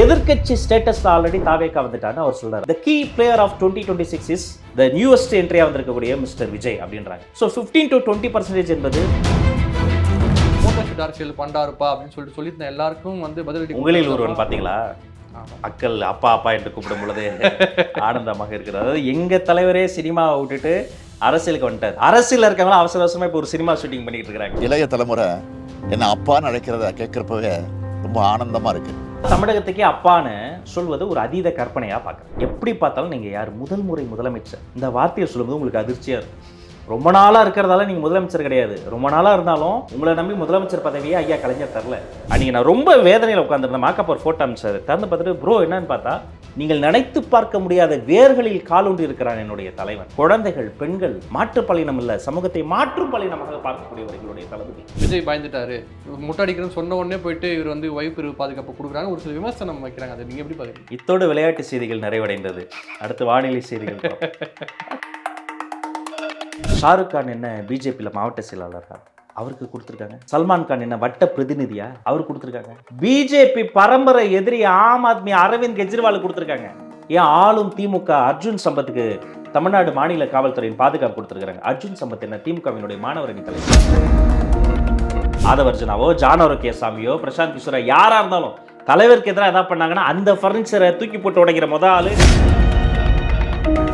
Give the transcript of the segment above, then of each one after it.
எதிர்க்கட்சி ஸ்டேட்டஸ்ல ஆல்ரெடி தாவேக்கா வந்துட்டான்னு அவர் சொல்றாரு. The key player of 2026 is the newest entry வந்திருக்கக்கூடிய மிஸ்டர் விஜய் அப்படின்றாங்க. ஸோ 15 to 20% என்பது அரசியல் பண்டாருப்பா அப்படின்னு சொல்லிட்டு எல்லாருக்கும் வந்து பதிலடி. உங்களில் ஒருவன் பாத்தீங்களா, மக்கள் அப்பா அப்பா என்று கூப்பிடும் பொழுது ஆனந்தமாக இருக்கிறது. அதாவது எங்க தலைவரே சினிமாவை விட்டுட்டு அரசியலுக்கு வந்துட்டார். அரசியல் இருக்கவங்க அவசர அவசரமா இப்போ ஒரு சினிமா ஷூட்டிங் பண்ணிட்டு இருக்காங்க. இளைய தலைமுறை என்ன அப்பான்னு அழைக்கிறத கேட்கிறப்பவே ரொம்ப ஆனந்தமா இருக்கு. தமிழகத்துக்கே அப்பான்னு சொல்வது ஒரு அதீத கற்பனையா பார்க்குறேன். எப்படி பார்த்தாலும் நீங்க யார் முதல் முறை முதலமைச்சர் இந்த வார்த்தையை சொல்லும்போது உங்களுக்கு அதிர்ச்சியா இருக்கும். ரொம்ப நாளாக இருக்கிறதால நீங்கள் முதலமைச்சர் கிடையாது. ரொம்ப நாளாக இருந்தாலும் உங்களை நம்பி முதலமைச்சர் பதவியை ஐயா கலைஞர் தரல. அன்றைக்கி நான் ரொம்ப வேதனையில் உட்காந்துருந்தேன். மாக்கப் ஒரு ஃபோட்டோ அமைச்சார். திறந்து பார்த்துட்டு ப்ரோ என்னன்னு பார்த்தா, நீங்கள் நினைத்து பார்க்க முடியாத வேர்களில் காலூன்றி இருக்கிறான் என்னுடைய தலைவன். குழந்தைகள், பெண்கள், மாற்றுப்பலினம் இல்லை, சமூகத்தை மாற்றும் பலினமாக பார்க்கக்கூடியவர்களுடைய தளபதி. விஜய் பயந்துட்டாரு, முட்டாடிக்கிறேன்னு சொன்ன உடனே போயிட்டு இவர் வந்து வைப்பு பாதுகாப்பு கொடுக்குறாங்க, ஒரு சில விமர்சனம் வைக்கிறாங்க. அதை நீங்கள் எப்படி பார்க்குறீங்க? இத்தோடு விளையாட்டு செய்திகள் நிறைவடைந்தது. அடுத்து வானிலை செய்திகள். ஷாருக் கான் என்ன பிஜேபியில் மாவட்ட செயலாளரா, அவருக்கு கொடுத்துருக்காங்க. சல்மான் கான் என்ன வட்ட பிரதிநிதியா, அவருக்கு கொடுத்துருக்காங்க. பிஜேபி பரம்பரை எதிரி ஆம் ஆத்மி அரவிந்த் கெஜ்ரிவால் கொடுத்துருக்காங்க. ஏன் ஆளும் திமுக அர்ஜுன் சம்பத்துக்கு தமிழ்நாடு மாநில காவல்துறையின் பாதுகாப்பு கொடுத்துருக்காங்க. அர்ஜுன் சம்பத் என்ன திமுகவினுடைய மாணவர் அணி தலைவர். ஆதவர்ஜனாவோ ஜானோரகேசாமியோ பிரசாந்த் கிஷோரா யாரா இருந்தாலும் தலைவருக்கு எதிராக எதாவது பண்ணாங்கன்னா அந்த ஃபர்னிச்சரை தூக்கி போட்டு உடைக்கிற முதல் ஆளு.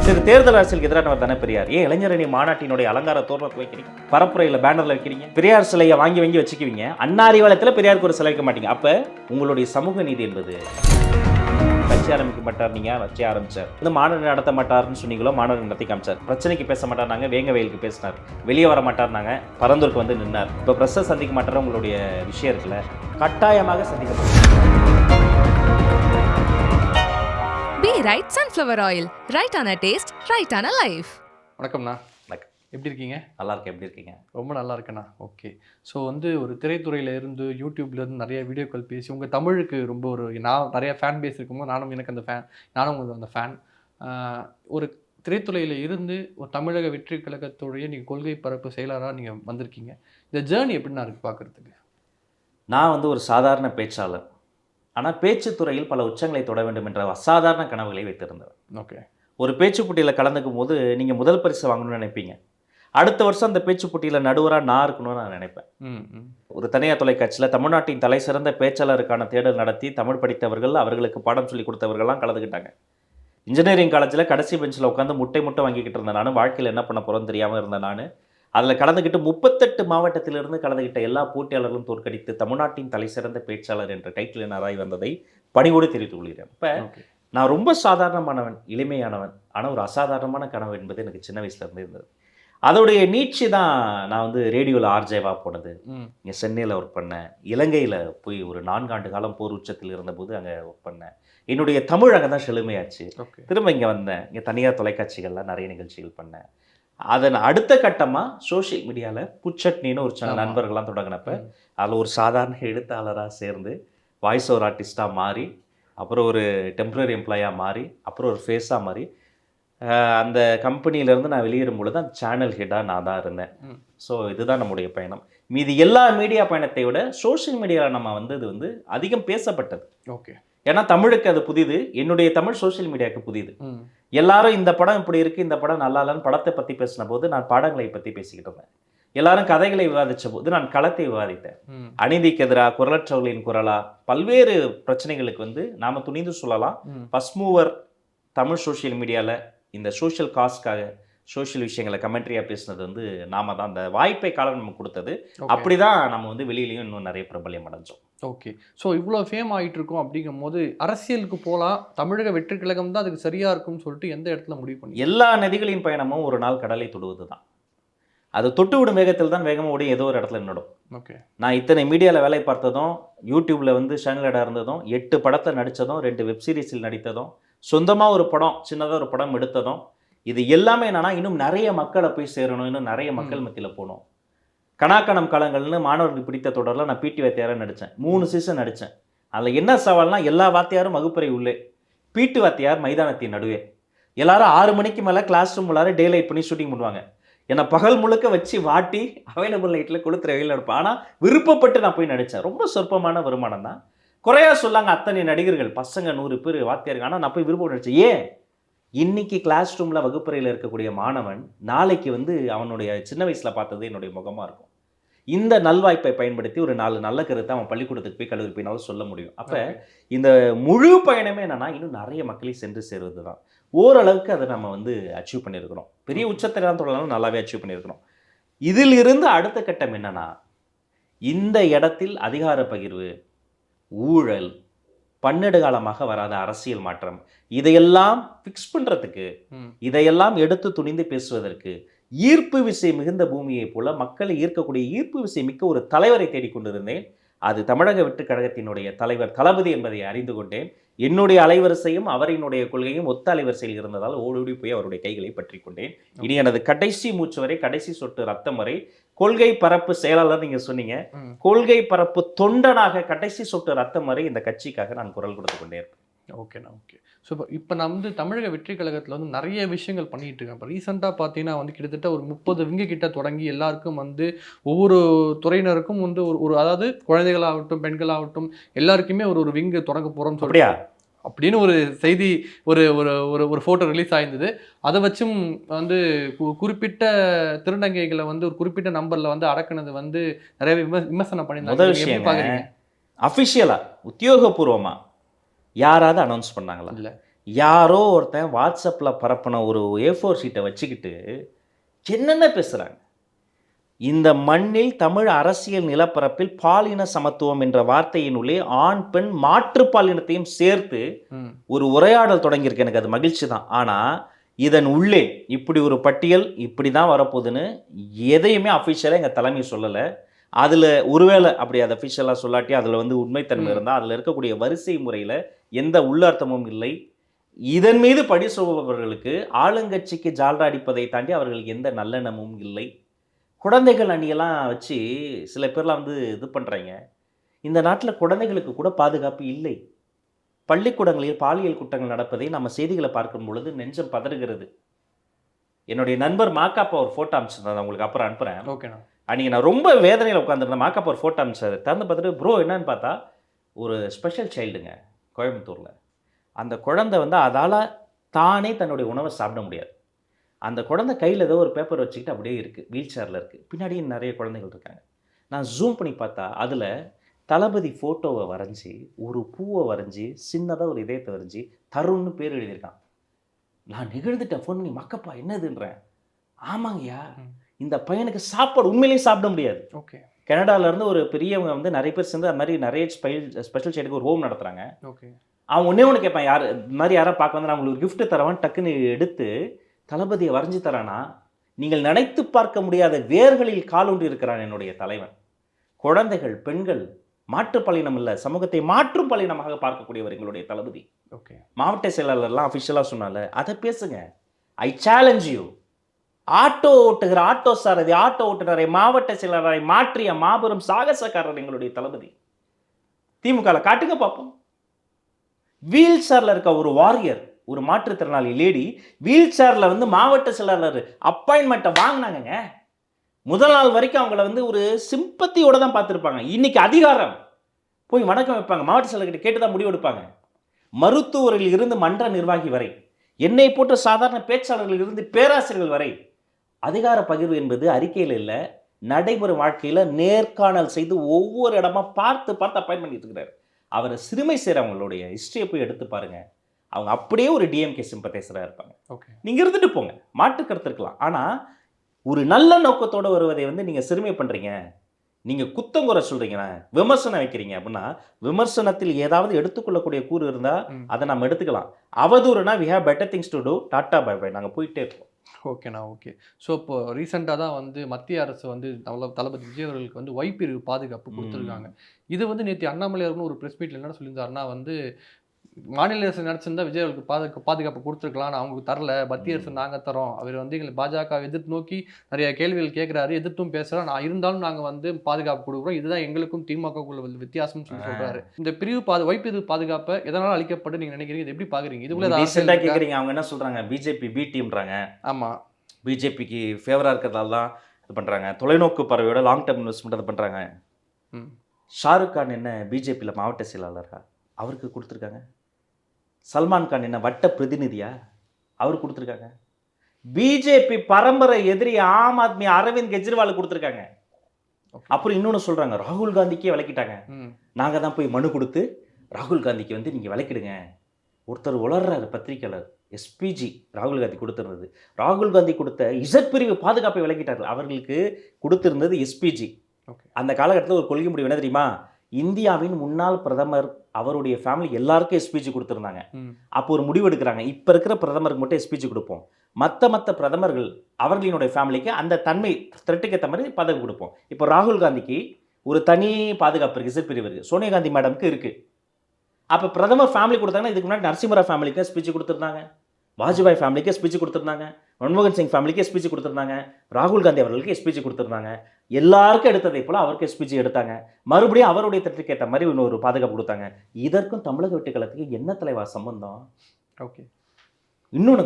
சரி, தேர்தல் அரசியலுக்கு எதிரானவர் தானே பெரியார். ஏன் இளைஞரணி மாநாட்டினுடைய அலங்கார தோரணத்தை வைக்கிறீங்க, பரப்புரையில் பேனர்ல வைக்கிறீங்க, பெரியார் சிலையை வாங்கி வச்சுக்குவீங்க, அன்னாரி வளத்தில் பெரியாருக்கு ஒரு சிலை வைக்க மாட்டீங்க. அப்ப உங்களுடைய சமூக நீதி என்பது கட்சி ஆரம்பிக்க மாட்டார், நீங்க வச்சு ஆரம்பிச்சார். இந்த மாநாடு நடத்த மாட்டார்னு சொன்னீங்களோ, மாநாடு நடத்தி காமிச்சார். பிரச்சனைக்கு பேச மாட்டார், நாங்க வேங்க வயலுக்கு பேசினார். வெளியே வர மாட்டார், நாங்க பரந்தூருக்கு வந்து நின்னார். இப்போ பிரஸ்ஸை சந்திக்க மாட்டார். உங்களுடைய விஷயம் இருக்குல்ல, கட்டாயமாக சந்திக்க. Be right sunflower oil. Right on a taste, right on a life. வணக்கம்ண்ணா. எப்படி இருக்கீங்க? நல்லா இருக்கேன். எப்படி இருக்கீங்க? ரொம்ப நல்லா இருக்கேண்ணா. ஓகே. ஸோ வந்து ஒரு திரைத்துறையில இருந்து யூடியூப்லேருந்து நிறைய வீடியோக்கள் பேசி உங்கள் தமிழுக்கு ரொம்ப நான் நிறைய ஃபேன் பேஸ் இருக்கும்போது நானும் அந்த ஃபேன். ஒரு திரைத்துறையில் இருந்து ஒரு தமிழக வெற்றி கழகத்துடைய நீங்கள் கொள்கை பரப்பு செயலராக நீங்கள் வந்திருக்கீங்க. இந்த ஜேர்னி எப்படின்னா இருக்குது பார்க்குறதுக்கு? நான் வந்து ஒரு சாதாரண பேச்சாளர். ஆனால் பேச்சுத்துறையில் பல உச்சங்களை தொட வேண்டும் என்ற அசாதாரண கனவுகளை வைத்திருந்தவர். ஓகே. ஒரு பேச்சு போட்டியில் கலந்துக்கும் போது நீங்கள் முதல் பரிசு வாங்கணும்னு நினைப்பீங்க. அடுத்த வருஷம் அந்த பேச்சு போட்டியில் நடுவராக நான் இருக்கணும்னு நான் நினைப்பேன். ஒரு தனியார் தொலைக்காட்சியில் தமிழ்நாட்டின் தலை சிறந்த பேச்சாளருக்கான தேடல் நடத்தி தமிழ் படித்தவர்கள், அவர்களுக்கு பாடம் சொல்லி கொடுத்தவர்கள்லாம் கலந்துக்கிட்டாங்க. இன்ஜினியரிங் காலேஜில் கடைசி பெஞ்சில் உட்காந்து முட்டை வாங்கிக்கிட்டு இருந்தேன் நான். வாழ்க்கையில் என்ன பண்ண போகிறோன்னு தெரியாமல் இருந்தேன் நான். அதில் கலந்துக்கிட்டு 38 மாவட்டத்திலிருந்து கலந்துக்கிட்ட எல்லா போட்டியாளர்களும் தோற்கடித்து தமிழ்நாட்டின் தலை சிறந்த பேச்சாளர் என்ற டைட்டில் நாராய் வந்ததை பணிவோடு தெரிவித்துக் கொள்கிறேன். இப்போ நான் ரொம்ப சாதாரணமானவன், எளிமையானவன். ஆனால் ஒரு அசாதாரணமான கனவு என்பது எனக்கு சின்ன வயசுலேருந்து இருந்தது. அதோடைய நீட்சி தான் நான் வந்து ரேடியோவில் ஆர்ஜேவாக போனது. இங்கே சென்னையில் ஒர்க் பண்ணேன். இலங்கையில் போய் ஒரு 4 ஆண்டு காலம் போர் உச்சத்தில் இருந்தபோது அங்கே ஒர்க் பண்ணேன். என்னுடைய தமிழ் அங்கே தான் செழுமையாச்சு. திரும்ப இங்கே வந்தேன். இங்கே தனியார் தொலைக்காட்சிகள்லாம் நிறைய நிகழ்ச்சிகள் பண்ணேன். அதன் அடுத்த கட்டமாக சோஷியல் மீடியாவில் புச்சட்னின்னு ஒரு சில நண்பர்கள்லாம் தொடங்கினப்ப அதில் ஒரு சாதாரண எழுத்தாளராக சேர்ந்து வாய்ஸ் ஓவர் ஆர்டிஸ்டாக மாறி, அப்புறம் ஒரு டெம்பரரி எம்ப்ளாயாக மாறி, அப்புறம் ஒரு ஃபேஸாக மாறி, அந்த கம்பெனியிலேருந்து நான் வெளியேறும் பொழுது அந்த சேனல் ஹெட்டாக நான் தான் இருந்தேன். ஸோ இதுதான் நம்முடைய பயணம். மீதி எல்லா மீடியா பயணத்தை விட சோஷியல் மீடியாவில் நம்ம வந்து இது வந்து அதிகம் பேசப்பட்டது. ஓகே. ஏன்னா தமிழுக்கு அது புதிது, என்னுடைய தமிழ் சோஷியல் மீடியாவுக்கு புதிது. எல்லாரும் இந்த படம் இப்படி இருக்குது, இந்த படம் நல்லா இல்லைன்னு படத்தை பற்றி பேசின போது நான் பாடங்களை பற்றி பேசிக்கிட்டு இருந்தேன். எல்லாரும் கதைகளை விவாதித்த போது நான் களத்தை விவாதித்தேன். அநீதிக்கு எதிராக, குரலற்றவர்களின் குரலா, பல்வேறு பிரச்சனைகளுக்கு வந்து நாம் துணிந்து சொல்லலாம். ஃபர்ஸ்ட் மூவர் தமிழ் சோஷியல் மீடியாவில் இந்த சோஷியல் காஸ்க்காக சோஷியல் விஷயங்களை கமெண்ட்ரியாக பேசுனது வந்து நாம தான். அந்த வாய்ப்பை காலம் நமக்கு கொடுத்தது. அப்படி தான் நம்ம வந்து வெளியிலையும் இன்னும் நிறைய பிரபல்யம் அடைஞ்சோம். ஓகே. ஸோ இவ்வளோ ஃபேம் ஆகிட்டு இருக்கோம் அப்படிங்கும் போது அரசியலுக்கு போகலாம், தமிழக வெற்றி கழகம் தான் அதுக்கு சரியாக இருக்கும்னு சொல்லிட்டு எந்த இடத்துல முடிவு பண்ணி? எல்லா நதிகளின் பயணமும் ஒரு நாள் கடலை தொடுவது தான். அது தொட்டு விடும் வேகத்தில் தான் வேகமாக ஓடி ஏதோ ஒரு இடத்துல நின்றுடும். ஓகே. நான் இத்தனை மீடியாவில் வேலை பார்த்ததும், யூடியூப்பில் வந்து சேனல் இடம் இருந்ததும், 8 படத்தில் நடித்ததும், 2 வெப்சீரிஸில் நடித்ததும், சொந்தமாக ஒரு படம், சின்னதாக ஒரு படம் எடுத்ததும், இது எல்லாமே என்னன்னா இன்னும் நிறைய மக்களை போய் சேரணும், இன்னும் நிறைய மக்கள் மத்தியில் போகணும். கணாக்கணம் காலங்கள்னு மாணவர்களுக்கு பிடித்த தொடரில் நான் பிடி வாத்தியாராக நடித்தேன். 3 சீசன் நடித்தேன். அதில் என்ன சவால்னா, எல்லா வாத்தியாரும் வகுப்பறை உள்ளே, பிடி வாத்தியார் மைதானத்தின் நடுவே. எல்லாரும் 6 மணிக்கு மேலே கிளாஸ் ரூம் எல்லாரும் டே லைட் பண்ணி ஷூட்டிங் பண்ணுவாங்க. என்னை பகல் முழுக்க வச்சு வாட்டி அவைலபிள் லைட்டில் கொளுத்துற வெயில் நடப்பேன். ஆனால் விருப்பப்பட்டு நான் போய் நடித்தேன். ரொம்ப சொற்பமான வருமானம் தான். குறையா சொல்லாங்க அத்தனை நடிகர்கள், பசங்க 100 பேர் வாத்தியாருங்க. ஆனால் நான் போய் விருப்பம் நினைச்சேன். ஏன் இன்னைக்கு கிளாஸ் ரூமில் வகுப்பறையில் இருக்கக்கூடிய மாணவன் நாளைக்கு வந்து அவனுடைய சின்ன வயசில் பார்த்தது என்னுடைய முகமாக இருக்கும். இந்த நல்வாய்ப்பை பயன்படுத்தி ஒரு 4 நல்ல கருத்தை அவன் பள்ளிக்கூடத்துக்கு போய் கல்லூரி போயினாலும் சொல்ல முடியும். அப்போ இந்த முழு பயணமே என்னன்னா இன்னும் நிறைய மக்களை சென்று சேருவது தான். ஓரளவுக்கு அதை நம்ம வந்து அச்சீவ் பண்ணியிருக்கிறோம். பெரிய உச்சத்தை தான் தொடர்ந்தாலும் நல்லாவே அச்சீவ் பண்ணியிருக்கிறோம். இதில் இருந்து அடுத்த கட்டம் என்னன்னா, இந்த இடத்தில் அதிகார பகிர்வு, ஊழல், பன்னெடு காலமாக வராத அரசியல் மாற்றம், இதையெல்லாம் ஃபிக்ஸ் பண்ணுறதுக்கு, இதையெல்லாம் எடுத்து துணிந்து பேசுவதற்கு, ஈர்ப்பு விசை மிகுந்த பூமியை போல மக்களை ஈர்க்கக்கூடிய ஈர்ப்பு விசை மிக்க ஒரு தலைவரை தேடிக்கொண்டிருந்தேன். அது தமிழக வெற்றி கழகத்தினுடைய தலைவர் தளபதி என்பதை அறிந்து கொண்டேன். என்னுடைய அலைவரிசையும் அவரினுடைய கொள்கையும் ஒத்த அலைவரிசையில் இருந்ததால் ஓடி போய் அவருடைய கைகளை பற்றி கொண்டேன். இனி எனது கடைசி மூச்சு வரை, கடைசி சொட்டு ரத்தம் வரை கொள்கை பரப்பு செயலாளர் நீங்க சொன்னீங்க, கொள்கை பரப்பு தொண்டனாக கடைசி சொட்டு ரத்தம் வரை இந்த கட்சிக்காக நான் குரல் கொடுத்து கொண்டே இருப்பேன். ஓகேண்ணா, ஓகே. ஸோ இப்போ நான் வந்து தமிழக வெற்றி கழகத்தில் வந்து நிறைய விஷயங்கள் பண்ணிகிட்டு இருக்கேன். இப்போ ரீசெண்டாக பார்த்தீங்கன்னா வந்து கிட்டத்தட்ட ஒரு 30 விங்கு கிட்ட தொடங்கி எல்லாருக்கும் வந்து ஒவ்வொரு துறையினருக்கும் வந்து ஒரு அதாவது குழந்தைகளாகட்டும் பெண்களாகட்டும் எல்லாருக்குமே ஒரு விங்கு தொடங்க போகிறோம் சொல்லியா அப்படின்னு ஒரு செய்தி ஒரு ஒரு ஒரு ஃபோட்டோ ரிலீஸ் ஆயிருந்தது. அதை வச்சும் வந்து குறிப்பிட்ட திருநங்கைகளை வந்து ஒரு குறிப்பிட்ட நம்பரில் வந்து அடக்குனது வந்து நிறைய விமர்சனம் பண்ணியிருந்தாங்க. அஃபிஷியலா உத்தியோகபூர்வமா யாராவது அனௌன்ஸ் பண்ணாங்களா? இல்லை. யாரோ ஒருத்தன் வாட்ஸ்அப்பில் பரப்பின ஒரு A4 ஷீட்டை வச்சுக்கிட்டு என்னென்ன பேசுகிறாங்க. இந்த மண்ணில் தமிழ் அரசியல் நிலப்பரப்பில் பாலின சமத்துவம் என்ற வார்த்தையினுள்ளே ஆண் பெண் மாற்று பாலினத்தையும் சேர்த்து ஒரு உரையாடல் தொடங்கியிருக்கு. எனக்கு அது மகிழ்ச்சி தான். ஆனால் இதன் உள்ளே இப்படி ஒரு பட்டியல் இப்படி தான் வரப்போகுதுன்னு எதையுமே அஃபிஷியலாக எங்கள் தலைமை சொல்லலை. அதில் ஒருவேளை அப்படி அதை அஃபிஷியலாக சொல்லாட்டி அதில் வந்து உண்மைத்தன்மை இருந்தால் அதில் இருக்கக்கூடிய வரிசை முறையில் எந்த உள்ளர்த்தமும் இல்லை. இதன் மீது பழி சொல்பவர்களுக்கு ஆளுங்கட்சிக்கு ஜால்ரா அடிப்பதை தாண்டி அவர்களுக்கு எந்த நல்லெண்ணமும் இல்லை. குழந்தைகள் அணியெல்லாம் வச்சு சில பேர்லாம் வந்து இது பண்ணுறாங்க. இந்த நாட்டில் குழந்தைகளுக்கு கூட பாதுகாப்பு இல்லை. பள்ளிக்கூடங்களில் பாலியல் குற்றங்கள் நடப்பதை நம்ம செய்திகளை பார்க்கும் பொழுது நெஞ்சம் பதறுகிறது. என்னுடைய நண்பர் மாக்காப்பா ஒரு ஃபோட்டோ அனுப்பிச்சிருந்தேன், உங்களுக்கு அப்புறம் அனுப்புகிறேன். ஓகேண்ணா. அன்றைக்கி நான் ரொம்ப வேதனையில் உட்காந்துருந்தேன். மாக்காப்பா ஒரு ஃபோட்டோ அனுப்பிச்சாரு. திறந்து பார்த்துட்டு ப்ரோ என்னன்னு பார்த்தா ஒரு ஸ்பெஷல் சைல்டுங்க கோயம்புத்தூரில். அந்த குழந்தை வந்து அதால் தானே தன்னுடைய உணவை சாப்பிட முடியாது. அந்த குழந்தை கையில் ஏதோ ஒரு பேப்பர் வச்சுக்கிட்டு அப்படியே இருக்குது, வீல் சேரில் இருக்குது. பின்னாடியும் நிறைய குழந்தைகள் இருக்காங்க. நான் ஜூம் பண்ணி பார்த்தா அதில் தளபதி ஃபோட்டோவை வரைஞ்சி ஒரு பூவை வரைஞ்சி சின்னதாக ஒரு இதயத்தை வரைஞ்சி தருண்னு பேர் எழுதியிருக்கான். நான் நிகழ்ந்துட்டேன். ஃபோன் பண்ணி மக்கப்பா என்னதுன்றேன். ஆமாங்கய்யா, இந்த பையனுக்கு சாப்பாடு உண்மையிலேயே சாப்பிட முடியாது. ஓகே. கனடாவிலேருந்து ஒரு பெரியவங்க வந்து நிறைய பேர் சேர்ந்து அது மாதிரி நிறைய ஸ்பெஷல் சைல்டுக்கு ஒரு ஹோம் நடத்துகிறாங்க. ஓகே. அவன் ஒன்று கேட்பான், யார் இது மாதிரி யாராவது பார்க்க வந்து நான் உங்களுக்கு ஒரு கிஃப்ட்டு தரவான் டக்குன்னு எடுத்து தளபதியை வரைஞ்சி தரானா. நீங்கள் நினைத்து பார்க்க முடியாத வேர்களில் காலூன்றி இருக்கிறான் என்னுடைய தலைவன். குழந்தைகள், பெண்கள், மாற்றுப்பாலினம் இல்லை சமூகத்தை மாற்றும் பாலினமாக பார்க்கக்கூடியவர் எங்களுடைய தளபதி. ஓகே. மாவட்ட செயலாளர்லாம் அஃபிஷியலாக சொன்னால அதை பேசுங்க. I challenge you. ஆட்டோ ஓட்டுகிற ஆட்டோ சாரதி, ஆட்டோ ஓட்டுநரை மாவட்ட செயலாளரை மாற்றிய மாபெரும் சாகசக்காரர் எங்களுடைய தளபதி. திமுக காட்டுங்க பார்ப்போம். வீல் சேரில் இருக்க ஒரு வாரியர், ஒரு மாற்றுத்திறனாளி லேடி வீல் சேரில் வந்து மாவட்ட செயலாளர் அப்பாயின்மெண்ட்டை வாங்கினாங்க. முதல் நாள் வரைக்கும் அவங்கள வந்து ஒரு சிம்பத்தியோட தான் பார்த்துருப்பாங்க. இன்னைக்கு அதிகாரம் போய் வணக்கம் வைப்பாங்க. மாவட்ட செயலாளர்கிட்ட கேட்டு தான் முடிவு எடுப்பாங்க. மருத்துவரில் இருந்து மன்ற நிர்வாகி வரை, என்னை போன்ற சாதாரண பேச்சாளர்கள் இருந்து பேராசிரியர்கள் வரை அதிகார பகிர்வு என்பது அறிக்கையில் இல்லை, நடைமுறை வாழ்க்கையில் நேர்காணல் செய்து ஒவ்வொரு இடமா பார்த்து அப்பாயின்ட் பண்ணிட்டு இருக்கிறார். அவரை சிறுமை செய்கிறவங்களுடைய ஹிஸ்ட்ரியை போய் எடுத்து பாருங்க. அவங்க அப்படியே ஒரு டிஎம்கே சிம்பத்தைசராக இருப்பாங்க. ஓகே. நீங்கள் இருந்துட்டு போங்க, மாற்று கருத்து இருக்கலாம். ஆனால் ஒரு நல்ல நோக்கத்தோடு வருவதை வந்து நீங்கள் சிறுமை பண்ணுறீங்க, நீங்கள் குத்தங்குறை சொல்கிறீங்கன்னா, விமர்சனம் வைக்கிறீங்க அப்படின்னா, விமர்சனத்தில் ஏதாவது எடுத்துக்கொள்ளக்கூடிய கூறு இருந்தால் அதை நம்ம எடுத்துக்கலாம். அவதூறுனா we have better things to do, tata bye bye, நாங்கள் போயிட்டே இருப்போம். ஓகேண்ணா, ஓகே. ஸோ இப்போ ரீசெண்டாக தான் வந்து மத்திய அரசு வந்து தளபதி விஜய் அவர்களுக்கு வந்து வைப்பிரிவு பாதுகாப்பு கொடுத்துருக்காங்க. இது வந்து நேற்று அண்ணாமலையார்னு ஒரு ப்ரெஸ் மீட்டில் என்ன சொல்லியிருந்தாருன்னா வந்து மாநில அரசு நினச்சிருந்தா விஜய் அவர்களுக்கு பாதுகாப்பு கொடுத்துருக்கலாம், அவங்களுக்கு தரல, மத்திய அரசு நாங்கள் தரோம். அவர் வந்து எங்களை பாஜக எதிர்த்து நோக்கி நிறைய கேள்விகள் கேட்குறாரு, எதிர்த்தும் பேசுகிறோம். நான் இருந்தாலும் நாங்கள் வந்து பாதுகாப்பு கொடுக்குறோம், இதுதான் எங்களுக்கும் திமுகவுக்குள்ள வித்தியாசம்னு சொல்லி சொல்கிறாரு. இந்த பிரிவு வைப்பிரிவு பாதுகாப்பை எதனால் அளிக்கப்பட்டு நீங்கள் நினைக்கிறீங்க, இது எப்படி பார்க்குறீங்க? இதுக்குள்ள கேட்குறீங்க. அவங்க என்ன சொல்கிறாங்க, பிஜேபி பி டீம்ன்றாங்க. ஆமாம், பிஜேபிக்கு ஃபேவராக இருக்கிறதால தான் இது பண்ணுறாங்க. தொலைநோக்கு பறவையோட லாங் டேர்ம் இன்வெஸ்ட்மெண்ட் அதை பண்ணுறாங்க. ஷாருக் கான் என்ன பிஜேபியில் மாவட்ட செயலாளரா? அவருக்கு கொடுத்துருக்காங்க. சல்மான் கான் என்ன வட்ட பிரதிநிதியா? அவருக்கு கொடுத்துருக்காங்க. பிஜேபி பரம்பரை எதிரி ஆம் ஆத்மி அரவிந்த் கெஜ்ரிவால் கொடுத்துருக்காங்க. அப்புறம் இன்னொன்று சொல்கிறாங்க, ராகுல் காந்திக்கே விளக்கிட்டாங்க. நாங்கள் தான் போய் மனு கொடுத்து ராகுல் காந்திக்கு வந்து நீங்கள் விளக்கிடுங்க. ஒருத்தர் உளர்றாரு பத்திரிக்கையாளர், எஸ்பிஜி ராகுல் காந்தி கொடுத்துருந்தது. ராகுல் காந்தி கொடுத்த இசட் பிரிவு பாதுகாப்பை விளக்கிட்டார். அவர்களுக்கு கொடுத்திருந்தது எஸ்பிஜி. அந்த காலகட்டத்தில் ஒரு கொள்கை முடிவு என்ன தெரியுமா? இந்தியாவின் முன்னாள் பிரதமர் அவருடைய ஃபேமிலி எல்லாருக்கும் எஸ்பிஜி கொடுத்துருந்தாங்க. அப்போ ஒரு முடிவு எடுக்கிறாங்க, இப்போ இருக்கிற பிரதமருக்கு மட்டும் எஸ்பிஜி கொடுப்போம், மற்ற பிரதமர்கள் அவர்களினுடைய ஃபேமிலிக்கு அந்த தன்மை த்ரெட்டுக்கு ஏற்ற மாதிரி பதவி கொடுப்போம். இப்போ ராகுல் காந்திக்கு ஒரு தனி பாதுகாப்பு இருக்குது, இசட் பிரிவு இருக்குது, சோனியா காந்தி மேடம்க்கு இருக்குது. அப்போ பிரதமர் ஃபேமிலி கொடுத்தாங்கன்னா இதுக்கு முன்னாடி நரசிம்மரா ஃபேமிலிக்கு ஸ்பீச் கொடுத்துருந்தாங்க, வாஜ்பாய் ஃபேமிலிக்கு ஸ்பீச் கொடுத்துருந்தாங்க, மன்மோகன் சிங் ஃபேமிலிக்கு ஸ்பீச் கொடுத்துருந்தாங்க, ராகுல் காந்தி அவர்களுக்கு ஸ்பீச் கொடுத்துருந்தாங்க. எல்லாருக்கும் எடுத்ததை போல் அவருக்கு ஸ்பீச் எடுத்தாங்க. மறுபடியும் அவருடைய திட்டத்துக்கு ஏற்ற மாதிரி இன்னொரு பாதுகாப்பு கொடுத்தாங்க. இதற்கும் தமிழக வெட்டுக்களத்துக்கு என்ன தலைவா சம்பந்தம்? ஓகே. இன்னொன்று,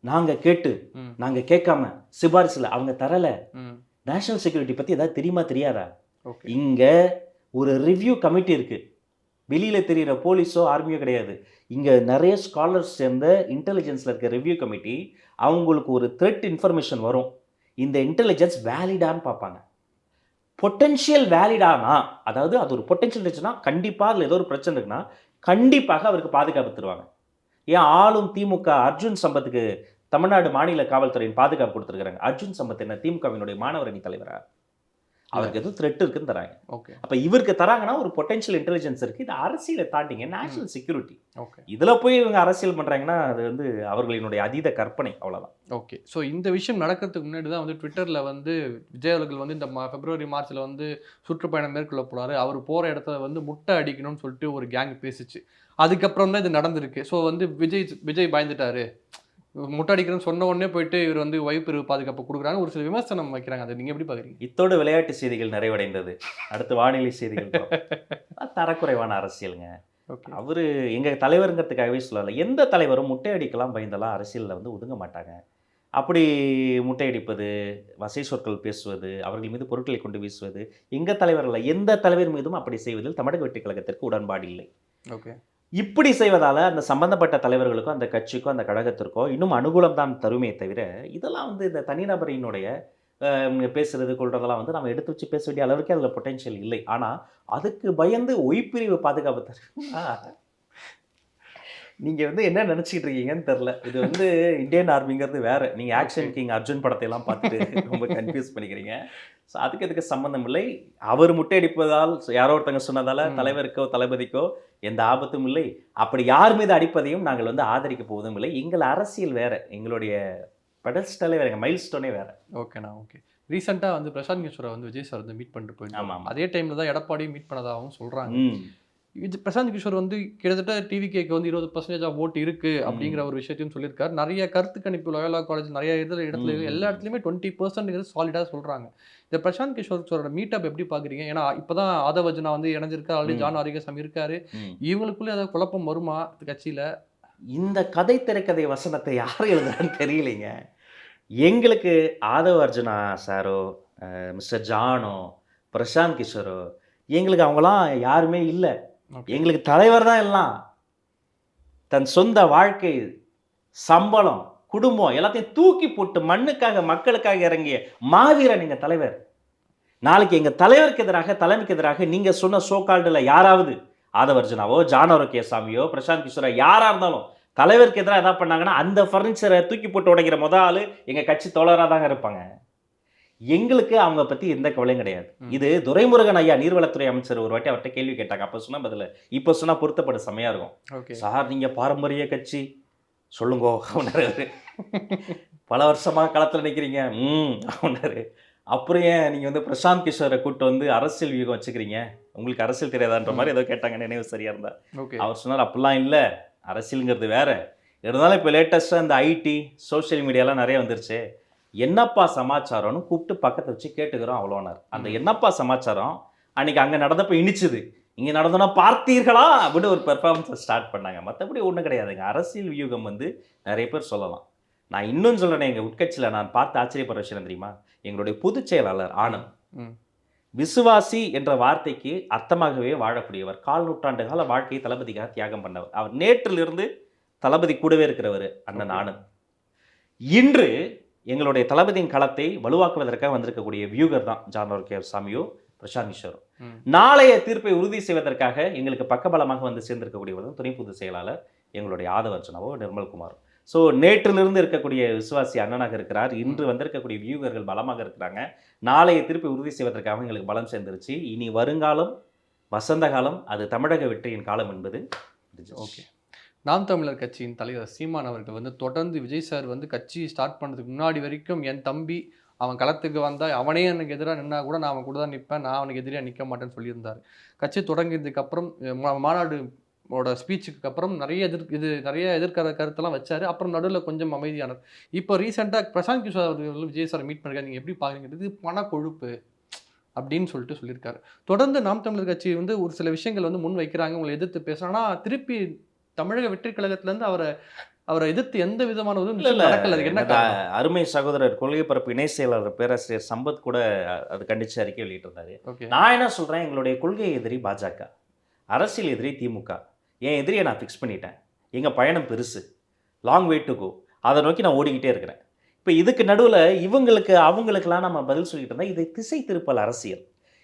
நாங்கள் கேட்டு நாங்கள் கேட்காம சிபாரிசில் அவங்க தரலை. நேஷனல் செக்யூரிட்டி பற்றி ஏதாவது தெரியுமா தெரியாதா? இங்கே ஒரு ரிவ்யூ கமிட்டி இருக்குது. வெளியில் தெரிகிற போலீஸோ ஆர்மியோ கிடையாது. இங்கே நிறைய ஸ்காலர்ஸ் சேர்ந்த இன்டெலிஜென்ஸில் இருக்க ரிவ்யூ கமிட்டி அவங்களுக்கு ஒரு த்ரெட் இன்ஃபர்மேஷன் வரும். இந்த இன்டெலிஜென்ஸ் வேலிடான்னு பார்ப்பாங்க. பொட்டென்ஷியல் வேலிடானா, அதாவது அது ஒரு பொட்டென்ஷியல் இருந்துச்சுன்னா கண்டிப்பாக அதில் ஏதோ ஒரு பிரச்சனை இருக்குன்னா கண்டிப்பாக அவருக்கு பாதுகாப்பு தருவாங்க. ஏன் ஆளும் திமுக அர்ஜுன் சம்பத்துக்கு தமிழ்நாடு மாநில காவல்துறையின் பாதுகாப்பு கொடுத்துருக்காங்க. அர்ஜுன் சம்பத் என்ன திமுகவினுடைய மாணவர் அணி தலைவரா? அவருக்கு எதுவும் த்ரெட் இருக்குன்னு தராங்க. ஓகே. அப்போ இவருக்கு தராங்கன்னா ஒரு பொட்டென்ஷியல் இன்டெலிஜென்ஸ் இருக்குது. இது அரசியலை தாண்டிங்க நேஷனல் செக்யூரிட்டி. ஓகே. இதில் போய் இவங்க அரசியல் பண்ணுறாங்கன்னா அது வந்து அவர்களினுடைய அதீத கற்பனை, அவ்வளோதான். ஓகே. ஸோ இந்த விஷயம் நடக்கிறதுக்கு முன்னாடி தான் வந்து ட்விட்டரில் வந்து விஜய் அவர்கள் வந்து இந்த பிப்ரவரி மார்ச்சில் வந்து சுற்றுப்பயணம் மேற்கொள்ள போகிறாரு, அவர் போகிற இடத்துல வந்து முட்டை அடிக்கணும்னு சொல்லிட்டு ஒரு கேங் பேசிச்சு. அதுக்கப்புறம் தான் இது நடந்திருக்கு. ஸோ வந்து விஜய் பயந்துட்டாரு, முட்டை அடிக்கிறேன்னு சொன்ன உடனே போயிட்டு இவர் வந்து வைப்பிரிவு பாதுகாப்பு கொடுக்குறாங்க, ஒரு சில விமர்சனம் வைக்கிறாங்க. அதை நீங்கள் எப்படி பார்க்குறீங்க? இத்தோடு விளையாட்டு செய்திகள் நிறைவடைந்தது. அடுத்து வானிலை செய்திகள். தரக்குறைவான அரசியலுங்க. அவரு எங்கள் தலைவருங்கிறதுக்காகவே சொல்லலை. எந்த தலைவரும் முட்டை அடிக்கலாம் பயந்தெல்லாம் அரசியலில் வந்து ஒதுங்க மாட்டாங்க. அப்படி முட்டையடிப்பது, வசை சொற்கள் பேசுவது, அவர்கள் மீது பொருட்களை கொண்டு வீசுவது எங்கள் தலைவர்கள் எந்த தலைவர் மீதும் அப்படி செய்வதில் தமிழக வெற்றி கழகத்திற்கு உடன்பாடு இல்லை. ஓகே. இப்படி செய்வதால் அந்த சம்பந்தப்பட்ட தலைவர்களுக்கோ அந்த கட்சிக்கோ அந்த கழகத்திற்கோ இன்னும் அனுகூலம் தான் தருமே தவிர, இதெல்லாம் வந்து இந்த தனிநபரினுடைய பேசுறது கொள்றதெல்லாம் வந்து நம்ம எடுத்து வச்சு பேச வேண்டிய அளவுக்கு அதில் பொட்டென்ஷியல் இல்லை. ஆனால் அதுக்கு பயந்து ஒய்பிரிவு பாதுகாப்பு தருவா? நீங்கள் வந்து என்ன நினச்சிக்கிட்டு இருக்கீங்கன்னு தெரில. இது வந்து இந்தியன் ஆர்மிங்கிறது வேறு. நீங்கள் ஆக்ஷன் கிங் அர்ஜுன் படத்தையெல்லாம் பார்த்துட்டு ரொம்ப கன்ஃபியூஸ் பண்ணிக்கிறீங்க. ஸோ அதுக்கு சம்மந்தம் இல்லை. அவர் முட்டையடிப்பதால் யாரோ ஒருத்தங்க சொன்னதால் தலைவருக்கோ தளபதிக்கோ எந்த ஆபத்தும் இல்லை. அப்படி யார் மீது அடிப்பதையும் நாங்கள் வந்து ஆதரிக்க போவதும் இல்லை. எங்கள் அரசியல் வேறு, எங்களுடைய பெடல்ஸ்டலே வேறு, எங்கள் மைல் ஸ்டோனே வேறு. ஓகேண்ணா. ஓகே. ரீசெண்டாக வந்து பிரசாந்த் கிஷோரை வந்து விஜய் சார் வந்து மீட் பண்ணிட்டு போயிருந்தாங்க. ஆமாம். அதே டைமில் தான் எடப்பாடியும் மீட் பண்ணதாகவும் சொல்கிறாங்க. இது பிரசாந்த் கிஷோர் வந்து கிட்டத்தட்ட டிவிகேக்கு வந்து 20% ஆஃப் ஓட்டு இருக்குது அப்படிங்கிற ஒரு விஷயத்தையும் சொல்லியிருக்காரு. நிறைய கருத்து கணிப்பு லோயலா காலேஜ் நிறைய இடத்துல எல்லா இடத்துலையுமே 20% சாலிடாக சொல்கிறாங்க. இந்த பிரசாந்த் கிஷோரோட மீட்டப் எப்படி பார்க்குறீங்க? ஏன்னா இப்போ தான் ஆதவ் அர்ஜுனா வந்து இணைஞ்சிருக்காரு, ஆல்ரெடி ஜான் ஆரிகசாமி இருக்காரு. இவங்களுக்குள்ளே ஏதாவது குழப்பம் வருமா கட்சியில்? இந்த கதை திரைக்கதை வசனத்தை யார் எழுதுறான்னு தெரியலைங்க. எங்களுக்கு ஆதவ் அர்ஜுனா சாரோ, மிஸ்டர் ஜானோ, பிரசாந்த் கிஷோரோ, எங்களுக்கு அவங்களாம் யாருமே இல்லை. எங்களுக்கு தலைவர் தான் எல்லாம். தன் சொந்த வாழ்க்கை, சம்பளம், குடும்பம் எல்லாத்தையும் தூக்கி போட்டு மண்ணுக்காக மக்களுக்காக இறங்கிய மாவீரன் எங்கள் தலைவர். நாளைக்கு எங்கள் தலைவருக்கு எதிராக, தலைமைக்கு எதிராக நீங்கள் சொன்ன சோகால்டில் யாராவது ஆதவ் அர்ஜுனாவோ, ஜானோ கேசாமியோ, பிரசாந்த் கிஷோரோ யாராக இருந்தாலும் தலைவருக்கு எதிராக எதாவது பண்ணாங்கன்னா அந்த ஃபர்னிச்சரை தூக்கி போட்டு உடைக்கிற முதல் ஆள் எங்கள் கட்சி தோழராக தாங்க இருப்பாங்க. எங்களுக்கு அவங்க பற்றி எந்த கவலையும் கிடையாது. இது துரைமுருகன் ஐயா நீர்வளத்துறை அமைச்சர் ஒரு வாட்டி அவர்கிட்ட கேள்வி கேட்டாங்க. அப்போ சொன்னால் பதில் இப்போ சொன்னால் பொருத்தப்பட செம்மையாக இருக்கும். சார் நீங்கள் பாரம்பரிய கட்சி சொல்லுங்கோ அப்படின்னாரு. பல வருஷமாக களத்தில் நிற்கிறீங்க அப்படின்னாரு. அப்புறம் ஏன் நீங்கள் வந்து பிரசாந்த் கிஷோரை கூப்பிட்டு வந்து அரசியல் வியூகம் வச்சுக்கிறீங்க, உங்களுக்கு அரசியல் தெரியாதான்ற மாதிரி ஏதோ கேட்டாங்க, நினைவு சரியாக இருந்தார். அவர் சொன்னார் அப்படிலாம் இல்லை, அரசியலுங்கிறது வேறு. இருந்தாலும் இப்போ லேட்டஸ்ட்டாக இந்த ஐடி சோஷியல் மீடியாலாம் நிறைய வந்துருச்சு, என்னப்பா சமாச்சாரம்னு கூப்பிட்டு பக்கத்தை வச்சு கேட்டுக்கிறோம் அவ்வளோனார். அந்த என்னப்பா சமாச்சாரம் அன்றைக்கி அங்கே நடந்தப்போ இனிச்சுது, இங்கே நடந்தோன்னா பார்த்தீர்களா அப்படின்னு ஒரு பெர்ஃபார்மன்ஸை ஸ்டார்ட் பண்ணாங்க. மற்றபடி ஒன்றும் கிடையாதுங்க. அரசியல் வியூகம் வந்து நிறைய பேர் சொல்லலாம். நான் இன்னும் சொல்கிறேன், எங்கள் உட்கட்சியில் நான் பார்த்து ஆச்சரியப்படுற விஷயம் தெரியுமா? எங்களுடைய பொதுச் செயலாளர் ஆனந்த் விசுவாசி என்ற வார்த்தைக்கு அர்த்தமாகவே வாழக்கூடியவர். 4 நூற்றாண்டு கால வாழ்க்கையை தளபதிக்காக தியாகம் பண்ணவர். அவர் நேற்றிலிருந்து தளபதி கூடவே இருக்கிறவர் அண்ணன் ஆனந்த். இன்று எங்களுடைய தளபதியின் களத்தை வலுவாக்குவதற்காக வந்திருக்கக்கூடிய வியூகர் தான் ஜான் கே சாமியோ, பிரசாந்த் கிஷோரும். நாளைய தீர்ப்பை உறுதி செய்வதற்காக எங்களுக்கு பக்கபலமாக வந்து சேர்ந்திருக்கக்கூடியவரும் துணை பொதுச் செயலாளர் எங்களுடைய ஆதவர்ஜனாவோ, நிர்மல்குமார். ஸோ நேற்றிலிருந்து இருக்கக்கூடிய விசுவாசி அண்ணனாக இருக்கிறார். இன்று வந்திருக்கக்கூடிய வியூகர்கள் பலமாக இருக்கிறாங்க. நாளைய தீர்ப்பை உறுதி செய்வதற்காக எங்களுக்கு பலம் சேர்ந்துருச்சு. இனி வருங்காலம் வசந்த காலம், அது தமிழக வெற்றியின் காலம் என்பது. ஓகே. நாம் தமிழர் கட்சியின் தலைவர் சீமான் அவர்கள் வந்து தொடர்ந்து விஜய் சார் வந்து கட்சி ஸ்டார்ட் பண்ணுறதுக்கு முன்னாடி வரைக்கும் என் தம்பி அவன் களத்துக்கு வந்தால் அவனே எனக்கு எதிராக நின்னா கூட நான் அவன் கூட தான் நிற்பேன், நான் அவனுக்கு எதிராக நிற்க மாட்டேன்னு சொல்லியிருந்தார். கட்சி தொடங்கியதுக்கப்புறம் மாநாடு ஸ்பீச்சுக்கு அப்புறம் நிறைய எதிர்க்கிற கருத்தெல்லாம் வச்சாரு. அப்புறம் நடுவில் கொஞ்சம் அமைதியானார். இப்போ ரீசெண்டாக பிரசாந்த் கிஷோர் அவர்கள் விஜய் சார் மீட் பண்ணிருக்காரு. நீங்கள் எப்படி பார்க்குறீங்க? இது பண கொழுப்பு அப்படின்னு சொல்லியிருக்காரு. தொடர்ந்து நாம் தமிழர் கட்சி வந்து ஒரு சில விஷயங்கள் வந்து முன் வைக்கிறாங்க, உங்களை எதிர்த்து பேசுகிறாங்கன்னா திருப்பி தமிழக வெற்றி கழகத்திலேருந்து அவரை எதிர்த்து எந்த விதமான நடக்கல. அதுக்கு என்ன காரணம்? அருமை சகோதரர் கொள்கை பரப்பு இணை செயலாளர் பேராசிரியர் சம்பத் கூட அது கண்டிச்சு அறிக்கை வெளியிட்டிருந்தாரு. நான் என்ன சொல்றேன், எங்களுடைய கொள்கை எதிரி பாஜக, அரசியல் எதிரி திமுக. என் எதிரியை நான் ஃபிக்ஸ் பண்ணிட்டேன். எங்கள் பயணம் பெருசு, லாங் வே டு கோ. அதை நோக்கி நான் ஓடிக்கிட்டே இருக்கிறேன். இப்போ இதுக்கு நடுவில் அவங்களுக்கெல்லாம் நம்ம பதில் சொல்லிட்டு இருந்தால் இது திசை திருப்பல் அரசியல்.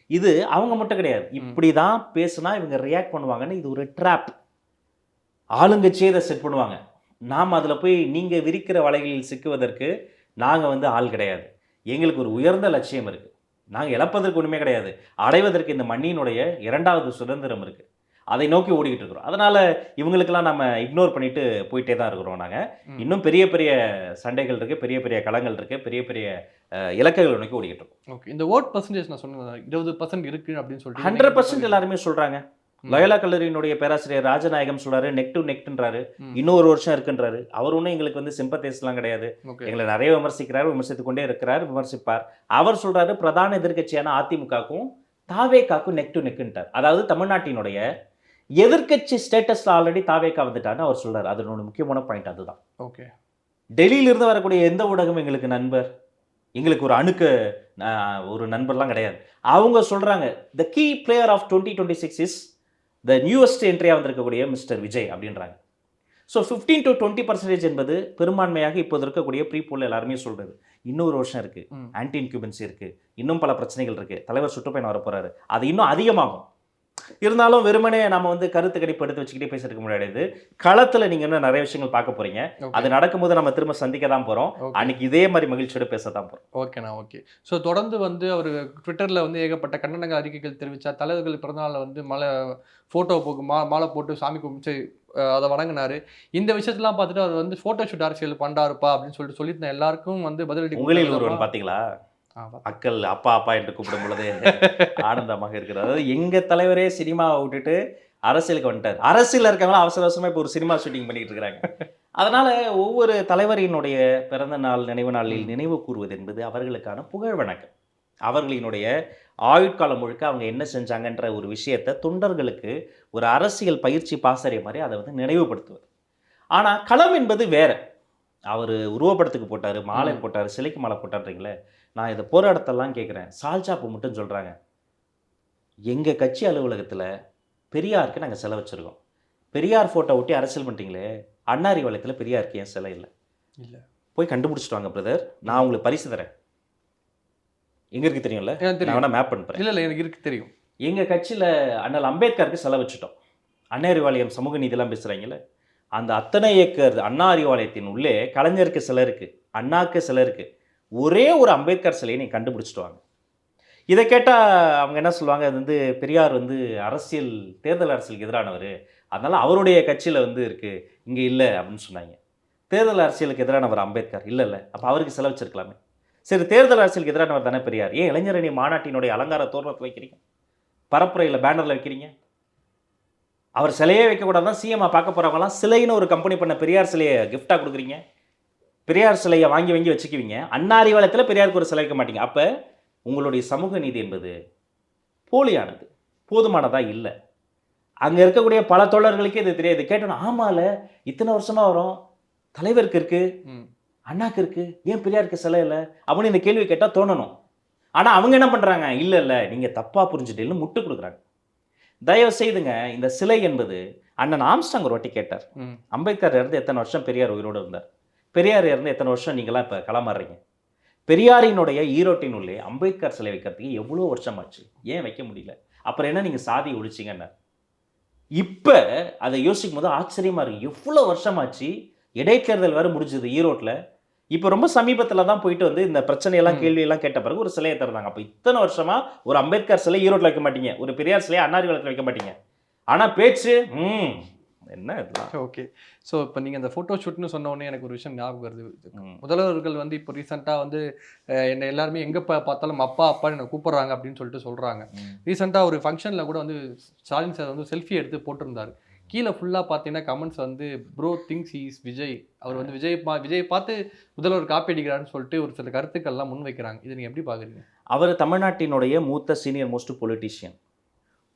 இது அவங்க மட்டும் கிடையாது. இப்படி தான் பேசுனா இவங்க ரியாக்ட் பண்ணுவாங்கன்னு இது ஒரு ட்ராப். ஆளுங்கட்சியே இதை செட் பண்ணுவாங்க. நாம் அதில் போய் நீங்கள் விரிக்கிற வலைகளில் சிக்குவதற்கு நாங்கள் வந்து ஆள் கிடையாது. எங்களுக்கு ஒரு உயர்ந்த லட்சியம் இருக்குது. நாங்கள் இழப்பதற்கு ஒன்றுமே கிடையாது. அடைவதற்கு இந்த மண்ணினுடைய 2வது சுதந்திரம் இருக்குது. அதை நோக்கி ஓடிக்கிட்டு இருக்கிறோம். அதனால் இவங்களுக்கெல்லாம் நம்ம இக்னோர் பண்ணிட்டு போயிட்டே தான் இருக்கிறோம். நாங்கள் இன்னும் பெரிய பெரிய சண்டைகள் இருக்குது, பெரிய பெரிய களங்கள் இருக்குது, பெரிய பெரிய இலக்குகளை நோக்கி ஓடிக்கிட்டு இருக்கோம். ஓகே. இந்த ஓட் பர்சன்டேஜ் நான் சொன்னேன் 20% இருக்குது அப்படின்னு சொல்லிட்டு 100% எல்லாருமே சொல்கிறாங்க. லயோலா கல்லூரியினுடைய பேராசிரியர் ராஜநாயகம் சொல்றாரு, நெக் டு நெக்ன்றாரு, இன்னொரு வருஷம் இருக்குன்றாரு. அவர் ஒன்றும் எங்களுக்கு வந்து சிம்பத்தேஸ்லாம் கிடையாது. எங்களை நிறைய விமர்சிக்கிறார், விமர்சித்து கொண்டே இருக்கிறார், விமர்சிப்பார். அவர் சொல்றாரு பிரதான எதிர்கட்சியான அதிமுகவுக்கும் தாவேக்காக்கும் நெக் டு நெக்ன்றார். அதாவது தமிழ்நாட்டினுடைய எதிர்கட்சி ஸ்டேட்டஸ்ல ஆல்ரெடி தாவேக்கா வந்துட்டான்னு அவர் சொல்றாரு. அதனோட முக்கியமான பாயிண்ட் அதுதான். ஓகே. டெல்லியிலிருந்து வரக்கூடிய எந்த ஊடகம் எங்களுக்கு நண்பர், எங்களுக்கு ஒரு நண்பர்லாம் கிடையாது. அவங்க சொல்றாங்க the key player of 2026 is the newest என்ட்ரியாக வந்திருக்கக்கூடிய மிஸ்டர் விஜய் அப்படின்றாங்க. ஸோ 15 to 20% என்பது பெரும்பான்மையாக இப்போது இருக்கக்கூடிய ப்ரீ போல் எல்லாருமே சொல்கிறது. இன்னொரு வருஷம் இருக்குது, ஆன்டி இன்க்யூபன்சி இருக்குது, இன்னும் பல பிரச்சனைகள் இருக்குது, தலைவர் சுற்றுப்பயணம் வர போகிறாரு, அது இன்னும் அதிகமாகும். இருந்தாலும் வெறுமனே நம்ம வந்து கருத்து கணிப்பு எடுத்து வச்சுக்கிட்டே பேசிருக்க முடியாது. களத்தில் நீங்கள் இன்னும் நிறைய விஷயங்கள் பார்க்க போகிறீங்க. அது நடக்கும்போது நம்ம திரும்ப சந்திக்க தான் போகிறோம். அன்னைக்கு இதே மாதிரி மகிழ்ச்சியோடு பேச தான் போகிறோம். ஓகேண்ணா. ஓகே. ஸோ தொடர்ந்து வந்து அவர் ட்விட்டரில் வந்து ஏகப்பட்ட கண்டனங்கள் அறிக்கைகள் தெரிவித்தார். தலைவர்கள் பிறந்தநாளில் வந்து ஃபோட்டோ மாலை போட்டு சாமி கும்பிட்டு அதை வணங்கினார். இந்த விஷயத்தெல்லாம் பார்த்துட்டு அவர் வந்து ஃபோட்டோ ஷூட் அரசியல் பண்ணாருப்பா அப்படின்னு சொல்லிட்டு எல்லாருக்கும் வந்து பதிலடி. உங்களில் ஒருவன் பார்த்தீங்களா, மக்கள் அப்பா அப்பா என்று கூப்பிடும் பொழுது ஆனந்தமாக இருக்கிறது. அதாவது எங்கள் தலைவரே சினிமாவை விட்டுட்டு அரசியலுக்கு வந்துட்டார். அரசியலில் இருக்கவங்களாம் அவசர அவசரமாக இப்போ ஒரு சினிமா ஷூட்டிங் பண்ணிட்டு இருக்கிறாங்க. அதனால் ஒவ்வொரு தலைவரினுடைய பிறந்த நாள் நினைவு நாளில் நினைவு கூறுவது என்பது அவர்களுக்கான புகழ் வணக்கம். அவர்களினுடைய ஆயுட்காலம் முழுக்க அவங்க என்ன செஞ்சாங்கன்ற ஒரு விஷயத்தை தொண்டர்களுக்கு ஒரு அரசியல் பயிற்சி பாசறை மாதிரி அதை வந்து நினைவுபடுத்துவது. ஆனால் களம் என்பது வேற. அவர் உருவப்படத்துக்கு போட்டார், மாலை போட்டார், சிலைக்கு மாலை போட்டார்ன்றீங்களே. நான் இதை போராட்டத்தெல்லாம் கேட்குறேன். சால்ஜாப்பு மட்டும் சொல்கிறாங்க, எங்கள் கட்சி அலுவலகத்தில் பெரியாருக்கு நாங்கள் சிலை வச்சுருக்கோம். பெரியார் ஃபோட்டோ ஒட்டி அரசியல் பண்ணிட்டீங்களே, அண்ணா அறிவாலயத்தில் பெரியாருக்கு ஏன் சிலை இல்லை? போய் கண்டுபிடிச்சிட்டு வாங்க பிரதர், நான் உங்களுக்கு பரிசு தரேன். எங்கே இருக்குது தெரியும்ல, நான் வேணா மேப் பண்ணுறேன். இல்லை எனக்கு இருக்கு தெரியும். எங்கள் கட்சியில் அண்ணல் அம்பேத்கருக்கு சிலை வச்சுட்டோம். அண்ணா அறிவாலயம் சமூக நீதியெல்லாம் பேசுகிறாங்களே, அந்த அத்தனை ஏக்கர் அண்ணா அறிவாலயத்தின் உள்ளே கலைஞருக்கு சிலை இருக்குது, அண்ணாக்கு சிலை இருக்குது. ஒரே ஒரு அம்பேத்கர் சிலையை நீங்கள் கண்டுபிடிச்சிட்டு வாங்க. இதை கேட்டால் அவங்க என்ன சொல்லுவாங்க, அது வந்து பெரியார் வந்து தேர்தல் அரசியலுக்கு எதிரானவர், அதனால் அவருடைய கட்சியில் வந்து இருக்குது, இங்கே இல்லை அப்படின்னு சொன்னாங்க. தேர்தல் அரசியலுக்கு எதிரானவர் அம்பேத்கர் இல்லை, அப்போ அவருக்கு சிலை வச்சிருக்கலாமே. சரி, தேர்தல் அரசியலுக்கு எதிரானவர் தானே பெரியார், ஏன் இளைஞரணி மாநாட்டினுடைய அலங்கார தோரணத்தில் வைக்கிறீங்க, பரப்புரையில் பேனரில் வைக்கிறீங்க? அவர் சிலையே வைக்கக்கூடாதான் சிஎம்மாக பார்க்க போகிறவங்களாம் சிலைன்னு ஒரு கம்பெனி பண்ண பெரியார் சிலையை கிஃப்டாக கொடுக்குறீங்க. பெரியார் சிலையை வாங்கி வச்சுக்குவீங்க, அண்ணா அறிவாலயத்தில் பெரியாருக்கு ஒரு சிலை வைக்க மாட்டீங்க. அப்போ உங்களுடைய சமூக நீதி என்பது போலியானது, போதுமானதாக இல்லை. அங்கே இருக்கக்கூடிய பல தோழர்களுக்கே இது தெரியாது. கேட்டோன்னா ஆமால இத்தனை வருஷமாக வரும், தலைவருக்கு இருக்குது, அண்ணாக்கு இருக்குது, ஏன் பெரியாருக்கு சிலை இல்லை அப்படின்னு இந்த கேள்வி கேட்டால் தோணணும். ஆனால் அவங்க என்ன பண்ணுறாங்க, இல்லை இல்லை நீங்கள் தப்பாக புரிஞ்சுட்டேன்னு முட்டு கொடுக்குறாங்க. தயவு செய்துங்க, இந்த சிலை என்பது அண்ணன் ஆம்ஸ்டாங் ஒரு வாட்டி கேட்டார், அம்பேத்கர் இருந்து எத்தனை வருஷம் பெரியார் உயிரோடு இருந்தார், பெரியார் இருந்து எத்தனை வருஷம் நீங்களாம் இப்போ களமாடுறீங்க, பெரியாரினுடைய ஈரோட்டின் உள்ளே அம்பேத்கர் சிலை வைக்கிறதுக்கு எவ்வளோ வருஷம் ஆச்சு, ஏன் வைக்க முடியல, அப்புறம் என்ன நீங்கள் சாதி ஒழிச்சிங்கன்னார். இப்போ அதை யோசிக்கும் போது ஆச்சரியமாக இருக்குது, எவ்வளோ வருஷமாச்சு, இடைத்தேர்தல் வேறு முடிஞ்சது ஈரோட்டில், இப்போ ரொம்ப சமீபத்தில் தான் போயிட்டு வந்து இந்த பிரச்சனையெல்லாம் கேள்வியெல்லாம் கேட்ட பிறகு ஒரு சிலையை தருந்தாங்க. அப்போ இத்தனை வருஷமாக ஒரு அம்பேத்கர் சிலை ஈரோட்டில் வைக்க மாட்டீங்க, ஒரு பெரியார் சிலையை அண்ணாரிவளத்தில் வைக்க மாட்டீங்க, ஆனால் பேச்சு என்ன இதெல்லாம். ஓகே. ஸோ இப்போ நீங்கள் அந்த ஃபோட்டோ ஷூட்னு சொன்ன உடனே எனக்கு ஒரு விஷயம் ஞாபகம் வருது. முதல்வர்கள் வந்து இப்போ ரீசெண்டாக வந்து என்னை எல்லாருமே எங்கே பார்த்தாலும் அப்பா அப்பான்னு என்னை கூப்பிட்றாங்க அப்படின்னு சொல்லிட்டு சொல்கிறாங்க. ரீசெண்டாக ஒரு ஃபங்க்ஷனில் கூட வந்து ஸ்டாலின் சார் வந்து செல்ஃபி எடுத்து போட்டிருந்தாரு. கீழே ஃபுல்லாக பார்த்தீங்கன்னா கமெண்ட்ஸ் வந்து ப்ரோ திங்ஸ் இஸ் விஜய், அவர் வந்து விஜய் பார்த்து முதல்வர் காப்பி அடிக்கிறான்னு சொல்லிட்டு ஒரு சில கருத்துக்கள்லாம் முன் வைக்கிறாங்க. இதை நீங்கள் எப்படி பார்க்குறீங்க? அவர் தமிழ்நாட்டினுடைய மூத்த சீனியர் மோஸ்ட் பொலிட்டீஷியன்,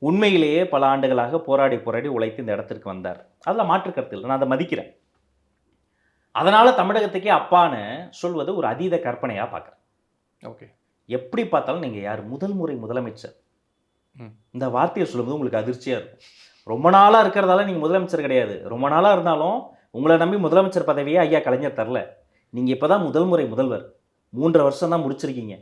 உண்மையிலேயே பல ஆண்டுகளாக போராடி உழைத்து இந்த இடத்திற்கு வந்தார், அதில் மாற்று கருத்து இல்லை, நான் அதை மதிக்கிறேன். அதனால் தமிழகத்துக்கே அப்பான்னு சொல்வது ஒரு அதீத கற்பனையாக பார்க்குறேன். ஓகே. எப்படி பார்த்தாலும் நீங்கள் யார் முதல் முறை முதலமைச்சர், இந்த வார்த்தையை சொல்லும்போது உங்களுக்கு அதிர்ச்சியாக இருக்கும். ரொம்ப நாளாக இருக்கிறதால நீங்கள் முதலமைச்சர் கிடையாது, ரொம்ப நாளாக இருந்தாலும் உங்களை நம்பி முதலமைச்சர் பதவியே ஐயா கலைஞர் தரல, நீங்கள் இப்போ தான் முதல் முறை முதல்வர், 3.5 வருஷம் தான் முடிச்சிருக்கீங்க.